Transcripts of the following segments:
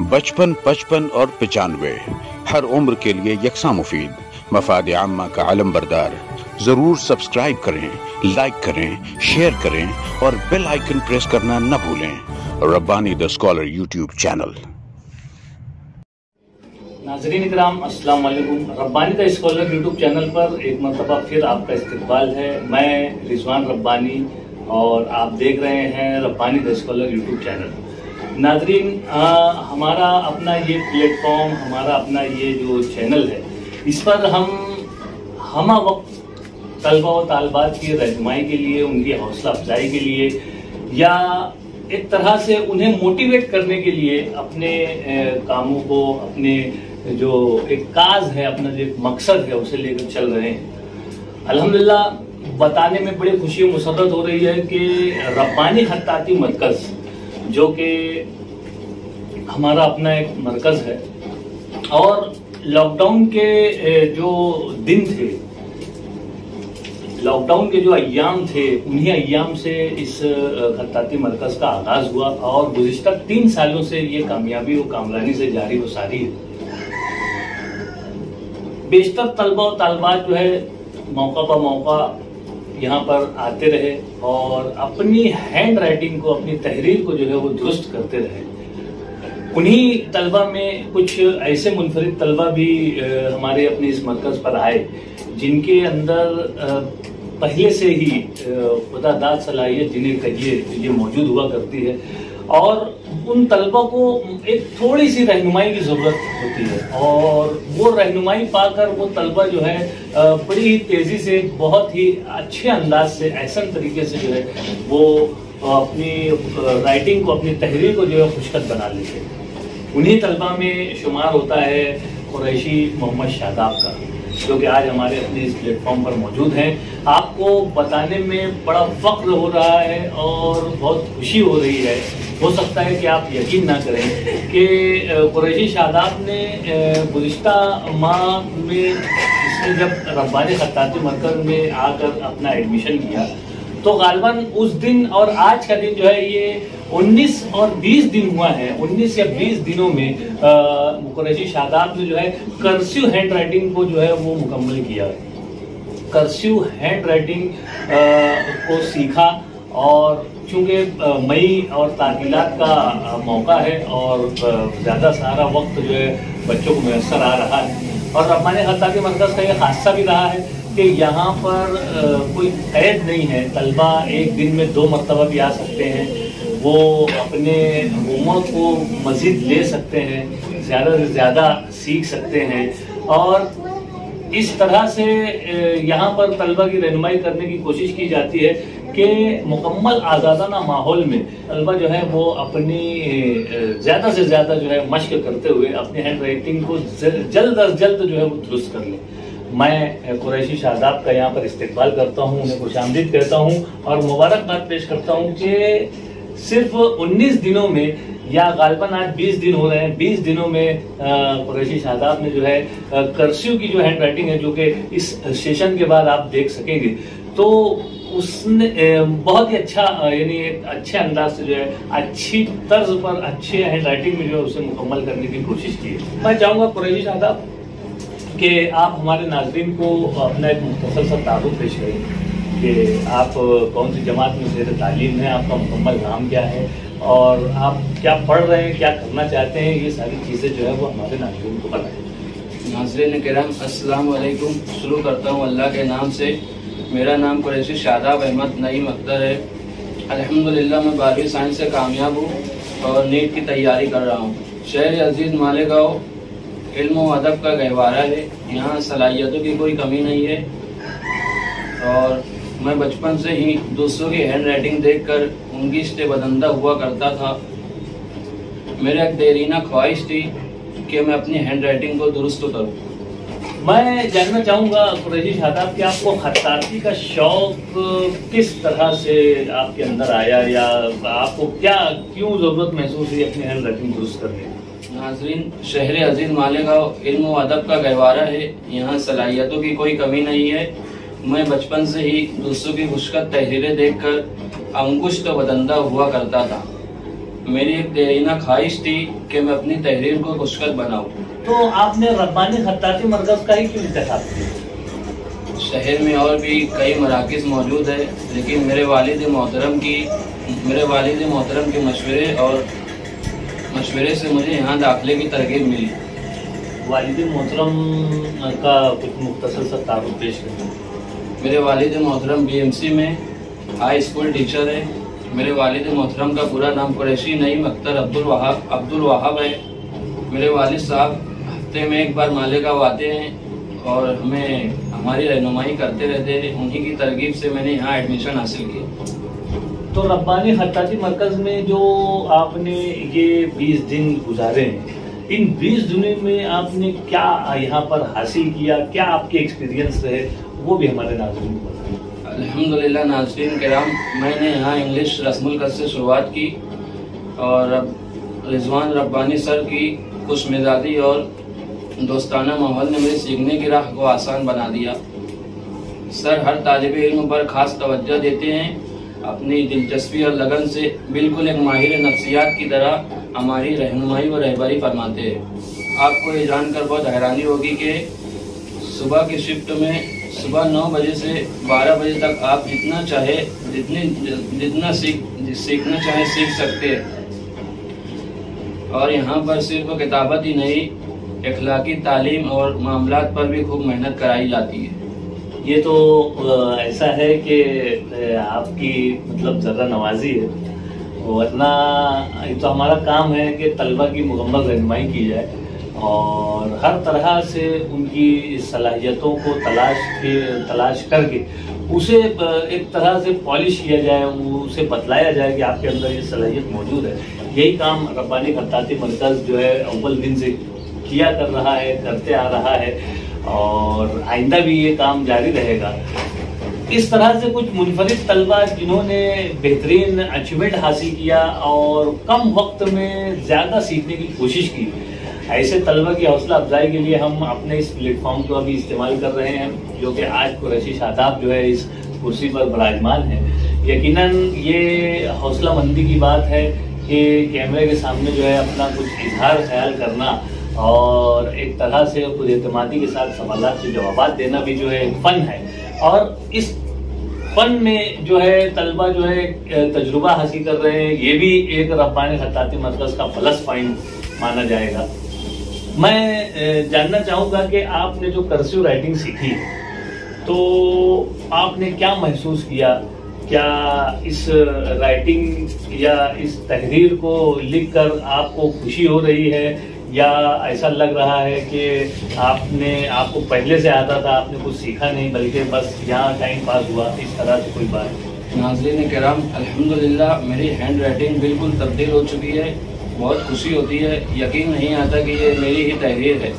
55, 55 और 95 हर उम्र के लिए यकसा मुफीद, मफाद आम्मा का अलम बरदार। जरूर सब्सक्राइब करें, लाइक करें, शेयर करें और बेल आइकन प्रेस करना न भूलें। Rabbani the scholar YouTube channel. नाज़रीन इकराम, अस्सलाम वालेकुम। Rabbani the scholar YouTube channel पर एक मरतबा फिर आपका इस्तकबाल है। मैं रिजवान रब्बानी और आप देख रहे हैं Rabbani the scholar YouTube channel. नाज़रीन, हमारा अपना ये प्लेटफॉर्म, हमारा अपना ये जो चैनल है, इस पर हम वक्त तलबा व तालबात की रहनुमाई के लिए, उनकी हौसला अफजाई के लिए या एक तरह से उन्हें मोटिवेट करने के लिए अपने कामों को, अपने जो एक काज है, अपना जो एक मकसद है, उसे लेकर चल रहे हैं। अल्हम्दुलिल्लाह, बताने में बड़ी खुशी और मुसर्रत हो रही है कि रब्बानी खत्ताती मरकज़, जो कि हमारा अपना एक मरकज़ है, और लॉकडाउन के जो दिन थे, लॉकडाउन के जो अय्याम थे, उन्हीं अय्याम से इस खत्ताती मरकज़ का आगाज हुआ और गुज़िश्ता 3 सालों से ये कामयाबी और कामरानी से जारी व सारी है। बेशतर तलबा और तालबात जो है मौका पर मौका यहाँ पर आते रहे और अपनी हैंड राइटिंग को, अपनी तहरीर को जो है वो दुरुस्त करते रहे। उन्हीं तलबा में कुछ ऐसे मुनफरिद तलबा भी हमारे अपने इस मरकज़ पर आए जिनके अंदर पहले से ही खुदादाद सलाहियत जिन्हें कहिए ये मौजूद हुआ करती है, और उन तलबा को एक थोड़ी सी रहनुमाई की ज़रूरत होती है, और वो रहनुमाई पाकर वो तलबा जो है बड़ी ही तेज़ी से, बहुत ही अच्छे अंदाज से, एहसन तरीके से जो है वो अपनी राइटिंग को, अपनी तहरीर को जो है खुशखत बना लेते हैं। उन्हीं तलबा में शुमार होता है कुरैशी मोहम्मद शादाब का, जो कि आज हमारे अपने इस प्लेटफॉर्म पर मौजूद हैं। आपको बताने में बड़ा फख्र हो रहा है और बहुत खुशी हो रही है। हो सकता है कि आप यकीन ना करें कि कुरैशी शादाब ने गुज़िश्ता माह में, इसने जब रब्बानी खत्ताती मरकज़ में आकर अपना एडमिशन किया, तो गालिबन उस दिन और आज का दिन जो है ये 19 और 20 दिन हुआ है। 19 या 20 दिनों में कुरैशी शादाब ने जो है कर्सिव हैंड राइटिंग को जो है वो मुकम्मल किया। कर्सिव हैंड राइटिंग को सीखा, और चूंकि मई और तातीलात का मौका है और ज़्यादा सारा वक्त जो है बच्चों को मैसर आ रहा है, और रब्बानी खत्ताती मरकज़ का ये हादसा भी रहा है कि यहाँ पर कोई कैद नहीं है। तलबा एक दिन में 2 मरतबा भी आ सकते हैं, वो अपने होमवर्क को मज़ीद ले सकते हैं, ज़्यादा से ज़्यादा सीख सकते हैं, और इस तरह से यहाँ पर तलबा की रहनुमाई करने की कोशिश की जाती है कि मुकम्मल आज़ादाना माहौल में तलबा जो है वो अपनी ज़्यादा से ज़्यादा जो है मश्क करते हुए अपनी हैंड राइटिंग को जल्द अज जल्द जो है वो दुरुस्त कर लें। मैं कुरैशी शादाब का यहाँ पर इस्तकबाल करता हूँ, उन्हें खुशामदीद कहता हूँ और मुबारकबाद पेश करता हूँ कि सिर्फ 19 दिनों में, या गालिबन आज 20 दिन हो रहे हैं, 20 दिनों में कुरैशी शादाब ने जो है कर्सिव की जो हैंड राइटिंग है, जो कि इस सेशन के बाद आप देख सकेंगे, तो उसने बहुत ही अच्छा, यानी एक अच्छे अंदाज से जो है, अच्छी तर्ज पर, अच्छे हैंड राइटिंग में जो है उसे मुकम्मल करने की कोशिश की है। मैं चाहूँगा कुरैशी शादाब कि आप हमारे नाज़रीन को अपना एक मुख्तसर सा तारुफ पेश करें कि आप कौन सी जमात में ज़ेर तालीम है, आपका मुकम्मल नाम क्या है, और आप क्या पढ़ रहे हैं, क्या करना चाहते हैं, ये सारी चीज़ें जो है वो हमारे नाज़रीन को बताएं। नाज़रीन किराम, अस्सलाम वालेकुम। शुरू करता हूँ अल्लाह के नाम से। मेरा नाम कुरैशी शादाब अहमद नईम अख्तर है। अल्हम्दुलिल्लाह मैं 12वीं साइंस से कामयाब हूँ और नीट की तैयारी कर रहा हूँ। शहर अजीज़ मालेगांव इल्म व अदब का गहवारा है। यहाँ सलाहियतों की कोई कमी नहीं है, और मैं बचपन से ही दूसरों की हैंड राइटिंग देखकर उनकी इस्तेबदंदा हुआ करता था। मेरा एक देरीना ख्वाहिश थी कि मैं अपनी हैंड राइटिंग को दुरुस्त करूँ। मैं जानना चाहूँगा कुरैशी शादाब कि आपको खत्ताती का शौक किस तरह से आपके अंदर आया, या आपको क्यों ज़रूरत महसूस हुई अपनी हैंड राइटिंग दुरुस्त करने की? नाज़रीन, शहर अजीज़ मालेगांव इल्म व अदब का गहवारा है। यहाँ सलाहियतों की कोई कमी नहीं है। मैं बचपन से ही दूसरों की खुशखत तहरीरें देखकर अंगुष्ट बदंदा हुआ करता था। میری ایک دیرینہ خواہش تھی کہ میں اپنی تحریر کو خوشخط بناؤں. تو آپ نے ربانی خطاطی مرکز کا ہی کیوں انتخاب کیا؟ شہر میں اور بھی کئی مراکز موجود ہیں، لیکن میرے والد محترم کے مشورے سے مجھے یہاں داخلے کی ترغیب ملی. والد محترم کا کچھ مختصر سا تعارف پیش کریں. میرے والد محترم BMC میں ہائی اسکول ٹیچر ہیں. میرے والد محترم کا پورا نام قریشی نعیم اختر عبد الوہاب ہے. میرے والد صاحب ہفتے میں ایک بار مالیگاؤں آتے ہیں اور ہماری رہنمائی کرتے رہتے ہیں. انہی کی ترغیب سے میں نے یہاں ایڈمیشن حاصل کی. تو ربانی خطاطی مرکز میں جو آپ نے یہ 20 دن گزارے ہیں، ان 20 دنوں میں آپ نے کیا یہاں پر حاصل کیا، کیا آپ کے ایکسپیرینس رہے، وہ بھی ہمارے ناظرین کو بتائیں. الحمدللہ ناظرین کرام، میں نے یہاں انگلش رسم الخط سے شروعات کی اور رضوان ربانی سر کی خوش مزاجی اور دوستانہ ماحول نے میرے سیکھنے کی راہ کو آسان بنا دیا. سر ہر طالب علم پر خاص توجہ دیتے ہیں. اپنی دلچسپی اور لگن سے بالکل ایک ماہر نفسیات کی طرح ہماری رہنمائی و رہبری فرماتے ہیں. آپ کو یہ جان کر بہت حیرانی ہوگی کہ صبح کی شفٹ میں صبح 9 بجے سے 12 بجے تک آپ جتنا سیکھنا چاہیں سیکھ سکتے ہیں. اور یہاں پر صرف کتابت ہی نہیں، اخلاقی تعلیم اور معاملات پر بھی خوب محنت کرائی جاتی ہے. یہ تو ایسا ہے کہ آپ کی مطلب ذرہ نوازی ہے، ورنہ یہ تو ہمارا کام ہے کہ طلبہ کی مکمل رہنمائی کی جائے اور ہر طرح سے ان کی صلاحیتوں کو تلاش کر کے اسے ایک طرح سے پالش کیا جائے، اسے بتلایا جائے کہ آپ کے اندر یہ صلاحیت موجود ہے. یہی کام ربانی خطاطی مرکز جو ہے اول دن سے کیا کر رہا ہے، کرتے آ رہا ہے اور آئندہ بھی یہ کام جاری رہے گا. اس طرح سے کچھ منفرد طلبہ جنہوں نے بہترین اچیومنٹ حاصل کیا اور کم وقت میں زیادہ سیکھنے کی کوشش کی، ایسے طلبہ کی حوصلہ افزائی کے لیے ہم اپنے اس پلیٹ فارم کو ابھی استعمال کر رہے ہیں، جو کہ آج قریشی شاداب جو ہے اس کرسی پر براجمان ہے. یقیناً یہ حوصلہ مندی کی بات ہے کہ کیمرے کے سامنے جو ہے اپنا کچھ اظہار خیال کرنا اور ایک طرح سے خود اعتمادی کے ساتھ سوالات کے جوابات دینا بھی جو ہے ایک فن ہے. اور اس فن میں جو ہے طلبہ جو ہے تجربہ حاصل کر رہے ہیں، یہ بھی ایک ربانی خطاطی مرکز کا پلس پوائنٹ مانا جائے گا. میں جاننا چاہوں گا کہ آپ نے جو کرسیو رائٹنگ سیکھی تو آپ نے کیا محسوس کیا؟ کیا اس رائٹنگ یا اس تحریر کو لکھ کر آپ کو خوشی ہو رہی ہے، یا ایسا لگ رہا ہے کہ آپ کو پہلے سے آتا تھا، آپ نے کچھ سیکھا نہیں بلکہ بس یہاں ٹائم پاس ہوا، اس طرح سے کوئی بات؟ ناظرین کرام، الحمدللہ میری ہینڈ رائٹنگ بالکل تبدیل ہو چکی ہے. بہت خوشی ہوتی ہے، یقین نہیں آتا کہ یہ میری ہی تحریر ہے.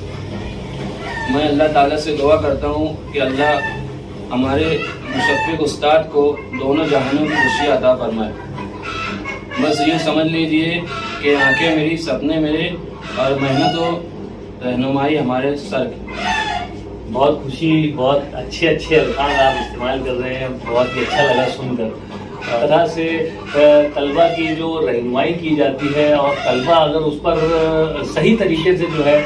میں اللہ تعالیٰ سے دعا کرتا ہوں کہ اللہ ہمارے مشفق استاد کو دونوں جہانوں کی خوشی عطا فرمائے. بس یہ سمجھ لیجئے کہ آنکھیں میری، سپنے میرے اور محنت و رہنمائی ہمارے سر کی. بہت خوشی، بہت اچھے الفاظ آپ استعمال کر رہے ہیں، بہت ہی اچھا لگا سن کر. اس طرح سے طلبہ کی جو رہنمائی کی جاتی ہے اور طلبہ اگر اس پر صحیح طریقے سے جو ہے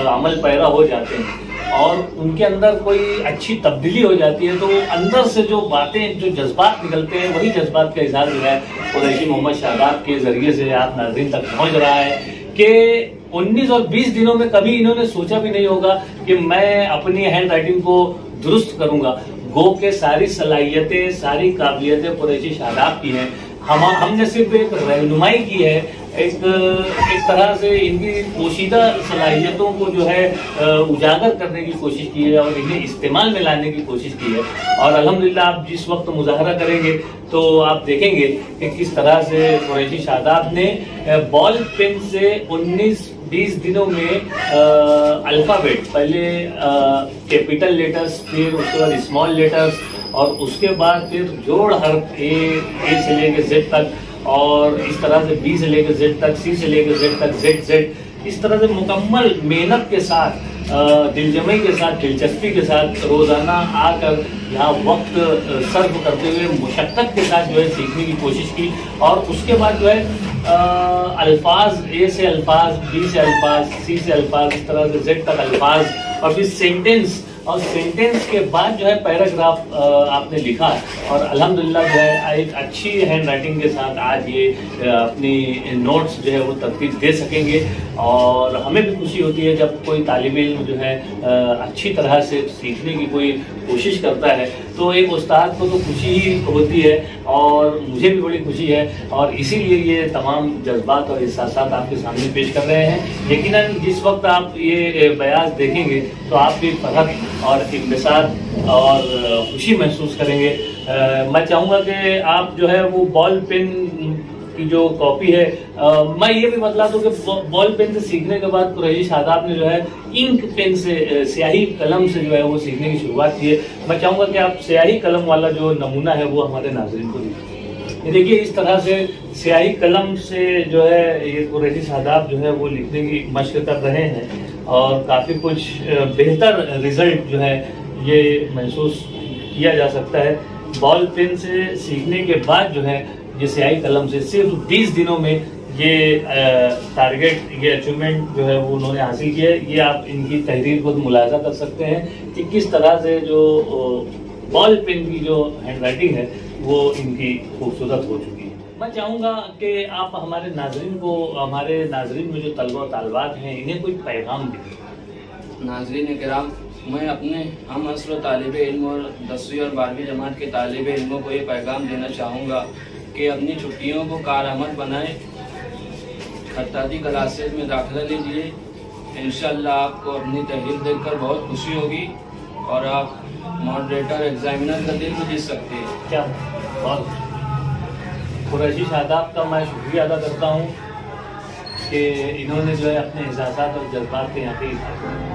عمل پیرا ہو جاتے ہیں اور ان کے اندر کوئی اچھی تبدیلی ہو جاتی ہے تو اندر سے جو باتیں، جو جذبات نکلتے ہیں، وہی جذبات کا اظہار جو ہے قریشی محمد شاداب کے ذریعے سے آپ ناظرین تک پہنچ رہا ہے کہ 19 اور 20 دنوں میں کبھی انہوں نے سوچا بھی نہیں ہوگا کہ میں اپنی ہینڈ رائٹنگ کو درست کروں گا. گو کہ ساری صلاحیتیں، ساری قابلیتیں قریشی شاداب کی ہیں. ہم نے صرف ایک رہنمائی کی ہے، ایک طرح سے ان کی پوشیدہ صلاحیتوں کو جو ہے اجاگر کرنے کی کوشش کی ہے اور انہیں استعمال میں لانے کی کوشش کی ہے. اور الحمدللہ آپ جس وقت مظاہرہ کریں گے تو آپ دیکھیں گے کہ کس طرح سے قریشی شاداب نے بال پین سے 19-20 دنوں میں الفابیٹ، پہلے کیپیٹل لیٹرز، پھر اس کے بعد اسمال لیٹرز اور اس کے بعد پھر جوڑ حرف اے سے لے کے زیڈ تک، اور اس طرح سے بی سے لے کے زیڈ تک، سی سے لے کے زیڈ تک، زیڈ اس طرح سے مکمل محنت کے ساتھ، دلجمعی کے ساتھ، دلچسپی کے ساتھ روزانہ آ کر یہاں وقت صرف کرتے ہوئے مشقت کے ساتھ جو ہے سیکھنے کی کوشش کی. اور اس کے بعد جو ہے अल्फाज, ए से अल्फाज, बी से अल्फाज, सी से अल्फाज, इस तरह से जेड तक अल्फाज, और फिर सेंटेंस, और सेंटेंस के बाद जो है पैराग्राफ आपने लिखा, और अल्हम्दुलिल्लाह जो है एक अच्छी हैंड राइटिंग के साथ आज ये अपनी नोट्स जो है वो तरतीब दे सकेंगे। और हमें भी खुशी होती है जब कोई तालिब इल्म जो है अच्छी तरह से सीखने की कोई कोशिश करता है, तो एक उस्ताद को तो खुशी ही होती है, और मुझे भी बड़ी खुशी है, और इसीलिए ये तमाम जज्बात और एहसासात आपके सामने पेश कर रहे हैं। यकीनन जिस वक्त आप ये बयास देखेंगे तो आप भी फखर और इंबसार और खुशी महसूस करेंगे। मैं चाहूँगा कि आप जो है वो बॉल पेन की जो कॉपी है, मैं ये भी बतला दूं कि बॉल पेन से सीखने के बाद कुरैशी शादाब ने जो है इंक पेन से, स्याही कलम से जो है वो सीखने की शुरुआत की है। मैं चाहूँगा कि आप स्याही कलम वाला जो नमूना है वो हमारे नाज़रीन को दीजिए। देखिए इस तरह से स्याही कलम से जो है ये कुरैशी शादाब जो है वो लिखने की मशक कर रहे हैं, और काफ़ी कुछ बेहतर रिजल्ट जो है ये महसूस किया जा सकता है। बॉल पेन से सीखने के बाद जो है ये स्याही कलम से सिर्फ 20 दिनों में ये टारगेट, ये अचीवमेंट जो है वो उन्होंने हासिल किया है। ये आप इनकी तहरीर को मुलाहिजा कर सकते हैं कि किस तरह से जो बॉल पेन की जो हैंड राइटिंग है वो इनकी खूबसूरत हो चुकी है। मैं चाहूँगा कि आप हमारे नाजरीन को, हमारे नाजरीन में जो तलबा और तालिबात हैं, इन्हें कोई पैगाम दें। नाजरीन किराम, मैं अपने हम असर तालिब इल्म और 10वीं और 12वीं जमात के तालिब इल्मों को ये पैगाम देना चाहूँगा कि अपनी छुट्टियों को कारआमद बनाएं, खत्ताती क्लासेज में दाखिला लीजिए। इंशाअल्लाह आपको अपनी तहरीर देखकर बहुत खुशी होगी, और आप मॉडरेटर एग्जामिनर का दिल भी जीत सकते हैं। क्या बहुत कुरैशी शादाब का मैं शुक्रिया अदा करता हूँ कि इन्होंने जो है अपने एहसासात और जज्बात के यहाँ पे इज़हार किया।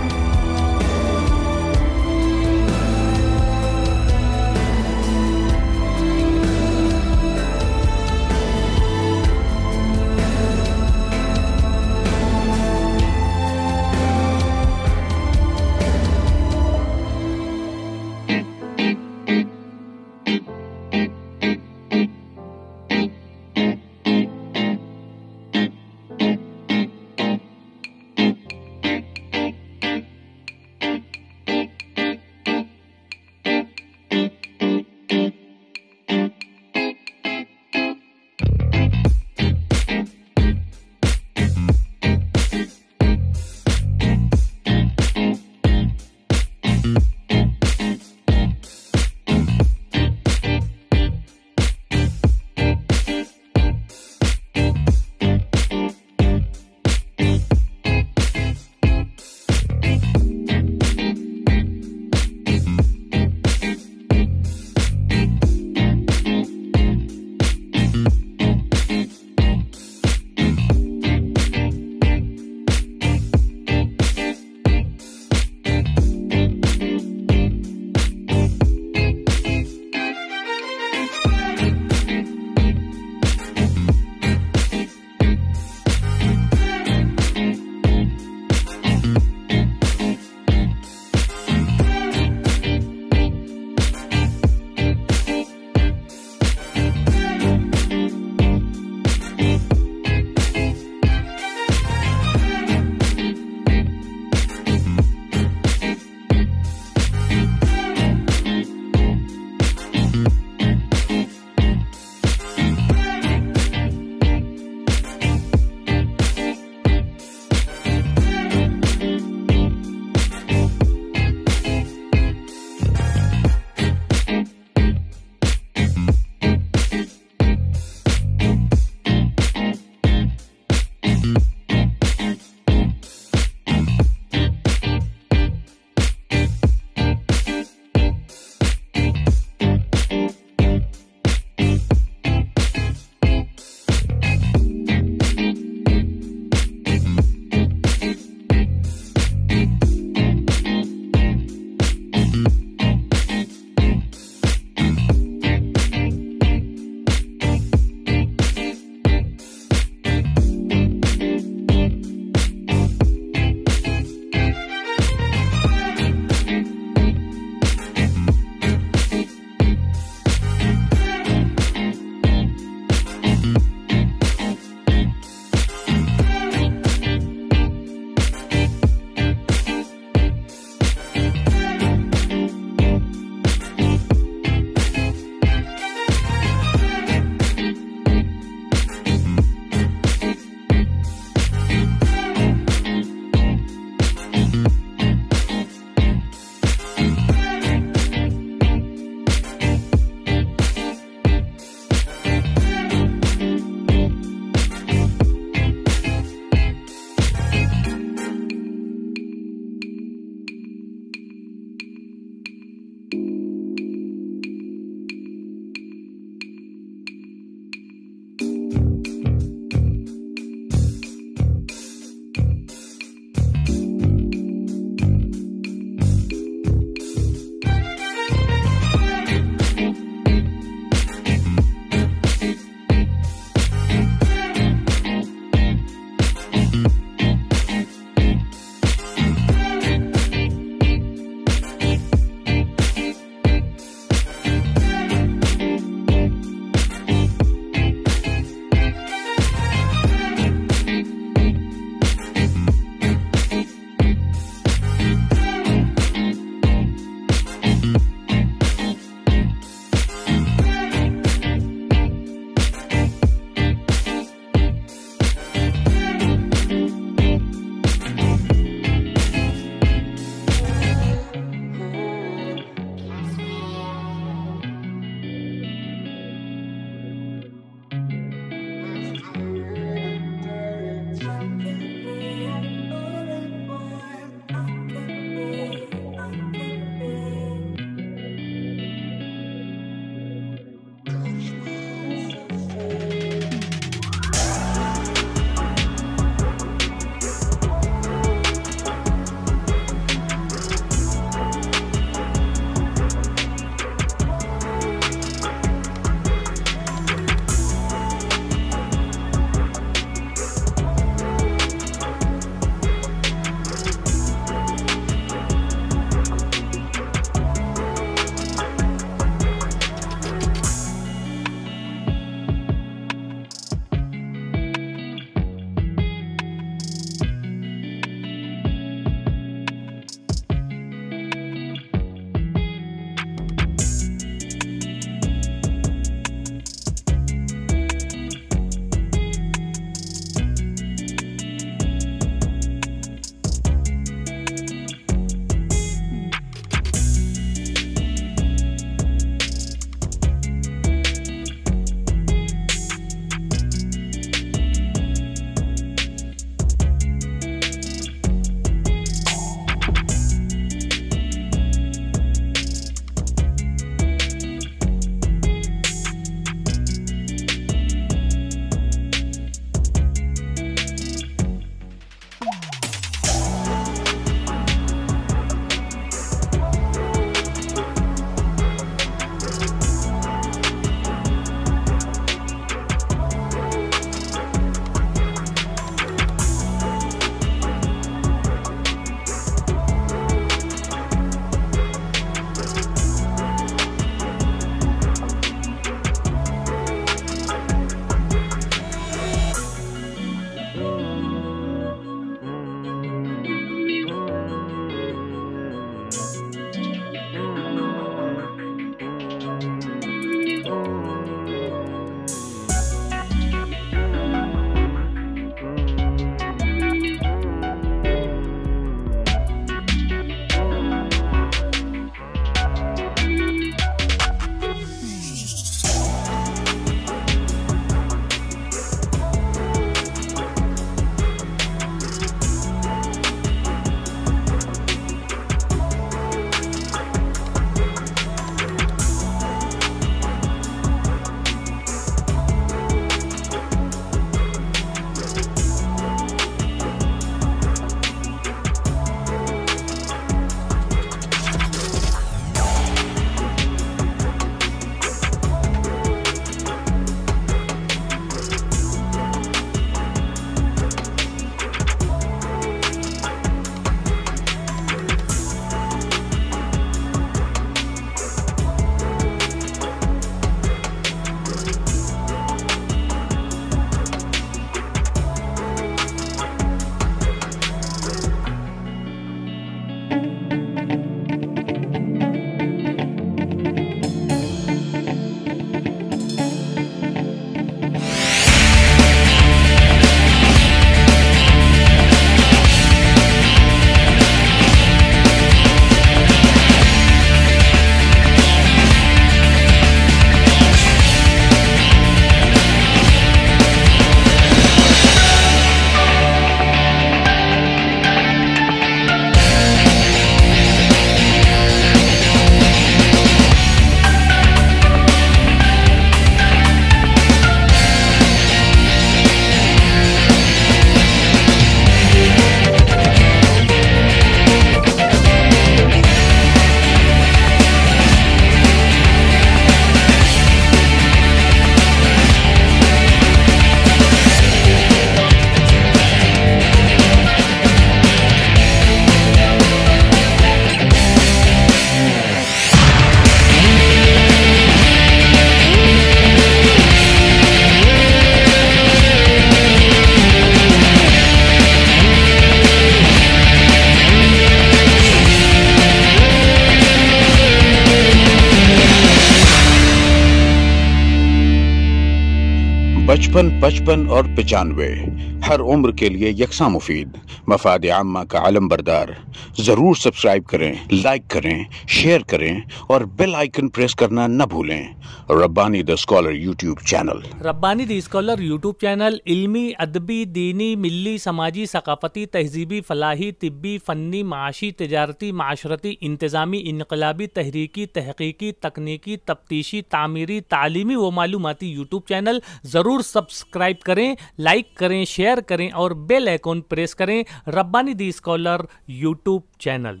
बचपन, 55 और 95 हर उम्र के लिए यकसा मुफीद, मफाद आम्मा का आलम बरदार। जरूर सब्सक्राइब करें, लाइक करें, शेयर करें और बेल आइकन प्रेस करना न भूलें। Rabbani the scholar YouTube channel. Rabbani the scholar YouTube channel इल्मी, अदबी, दीनी, मिली, समाजी, सकाफती, तहजीबी, फलाही, तिब्बी, फ़न्नी, माशी, तिजारती, माशरती, इंतज़ामी, इनकलाबी, तहरीकी, तहकीकी, तकनीकी, तफ्तीशी, तामीरी, तालीमी व मालूमाती यूट्यूब चैनल। ज़रूर सब्सक्राइब करें, लाइक करें, शेयर करें और बेल आइकन प्रेस करें। Rabbani the scholar YouTube channel.